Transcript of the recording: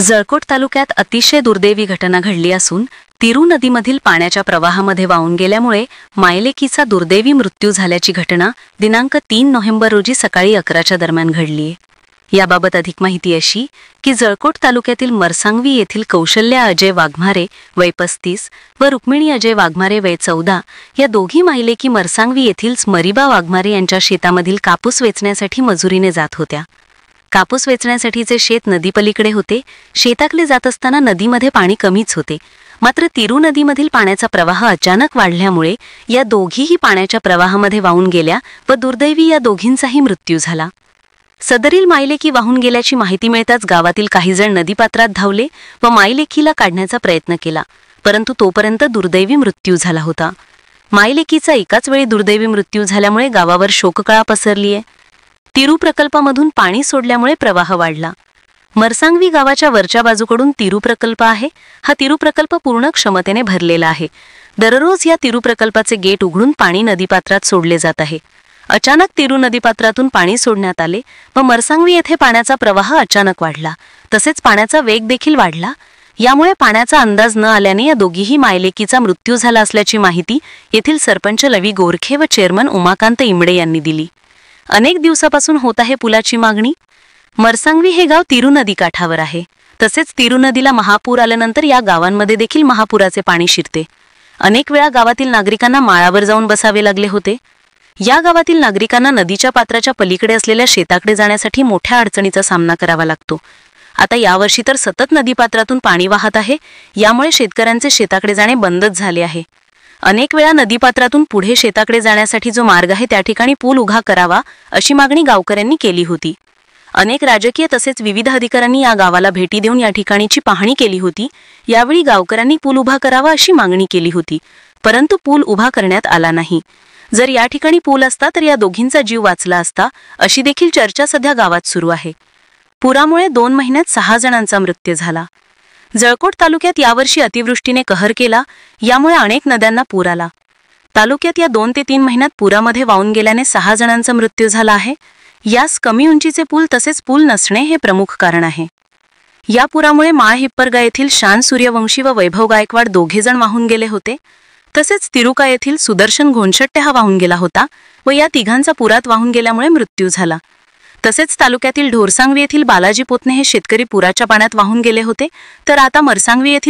जळकोट तालुक्यात अतिशय दुर्दैवी घटना घडली असून तिरू नदीमधील पाण्याच्या प्रवाहामध्ये वाहून गेल्यामुळे मायलेकीचा दुर्दैवी मृत्यू झाल्याची घटना दिनांक 3 नोव्हेंबर रोजी सकाळी 11च्या दरम्यान घडली. याबाबत अधिक माहिती अशी की जळकोट तालुक्यातील मरसांगवी येथील कौशल्या अजय वाघमारे वय 35 व रुक्मिणी अजय वाघमारे वय 14 या दोघी मायलेकी मरसांगवी येथील स्मरीबा वाघमारे यांच्या शेतामधील कापूस वेचण्यासाठी मजुरीने जात होत्या. कापूस वेचण्यासाठीचे शेत नदीपलीकडे होते. शेताकडे जात असताना नदीमध्ये पाणी कमीच होते. मात्र तिरू नदीमधील पाण्याचा प्रवाह अचानक वाढल्यामुळे या दोघीही पाण्याच्या प्रवाहामध्ये वाहून गेल्या व दुर्दैवी या दोघींचाही मृत्यू झाला. सदरील मायलेकी वाहून गेल्याची माहिती मिळताच गावातील काही जण नदीपात्रात धावले व मायलेकीला काढण्याचा प्रयत्न केला, परंतु तोपर्यंत दुर्दैवी मृत्यू झाला होता. मायलेकीचा एकाच वेळी दुर्दैवी मृत्यू झाल्यामुळे गावावर शोककळा पसरली आहे. तिरू प्रकल्पामधून पाणी सोडल्यामुळे प्रवाह वाढला. मरसांगवी गावाच्या वरच्या बाजूकडून तिरू प्रकल्प आहे. हा तिरू प्रकल्प पूर्ण क्षमतेने भरलेला आहे. दररोज या तिरू प्रकल्पाचे गेट उघडून पाणी नदीपात्रात सोडले जात आहे. अचानक तिरू नदीपात्रातून पाणी सोडण्यात आले व मरसांगवी येथे पाण्याचा प्रवाह अचानक वाढला. तसेच पाण्याचा वेग देखील वाढला. यामुळे पाण्याचा अंदाज न आल्याने या दोघीही मायलेकीचा मृत्यू झाला असल्याची माहिती येथील सरपंच लवी गोरखे व चेअरमन उमाकांत इमडे यांनी दिली. अनेक दिवसापासून होत आहे पुलाची मागणी. मरसांगवी हे गाव तिरू नदी काठावर आहे. तसेच तिरू नदीला महापूर आल्यानंतर या गावांमध्ये देखील महापुराचे पाणी शिरते. अनेक वेळा गावातील नागरिकांना माळावर जाऊन बसावे लागले होते. या गावातील नागरिकांना नदीच्या पात्राच्या पलीकडे असलेल्या शेताकडे जाण्यासाठी मोठ्या अडचणीचा सामना करावा लागतो. आता यावर्षी तर सतत नदीपात्रातून पाणी वाहत आहे. यामुळे शेतकऱ्यांचे शेताकडे जाणे बंदच झाले आहे. अनेक वेळा नदीपात्रातून पुढे शेताकडे जाण्यासाठी जो मार्ग आहे त्या ठिकाणी पूल उभा करावा अशी मागणी गावकऱ्यांनी केली होती. अनेक राजकीय तसेच विविध अधिकाऱ्यांनी या गावाला भेटी देऊन या ठिकाणीची पाहणी केली होती. यावेळी गावकऱ्यांनी पूल उभा करावा अशी मागणी केली होती, परंतु पूल उभा करण्यात आला नाही. जर या ठिकाणी पूल असता तर या दोघींचा जीव वाचला असता अशी देखील चर्चा सध्या गावात सुरू आहे. पुरामुळे 2 महिन्यात 6 जणांचा मृत्यू झाला. जळकोट तालुक्यात यावर्षी अतिवृष्टीने कहर केला. यामुळे अनेक नद्यांना पूर आला. तालुक्यात या 2 ते 3 महिन्यात पुरामध्ये वाहून गेल्याने 6 जणांचा मृत्यू झाला आहे. यास कमी उंचीचे पूल तसेच पूल नसणे हे प्रमुख कारण आहे. या पुरामुळे माळहिप्परगा येथील शान सूर्यवंशी व वैभव गायकवाड दोघे जण वाहून गेले होते. तसेच तिरुका येथील सुदर्शन घोणशट्टे हा वाहून गेला होता व या तिघांचा पुरात वाहून गेल्यामुळे मृत्यू झाला. तसेच तालुक्यातील ढोरसांगवी येथील बालाजी पोतने हे शेतकरी पुराच्या पाण्यात वाहून गेले होते. तर आता मरसांगवी येथील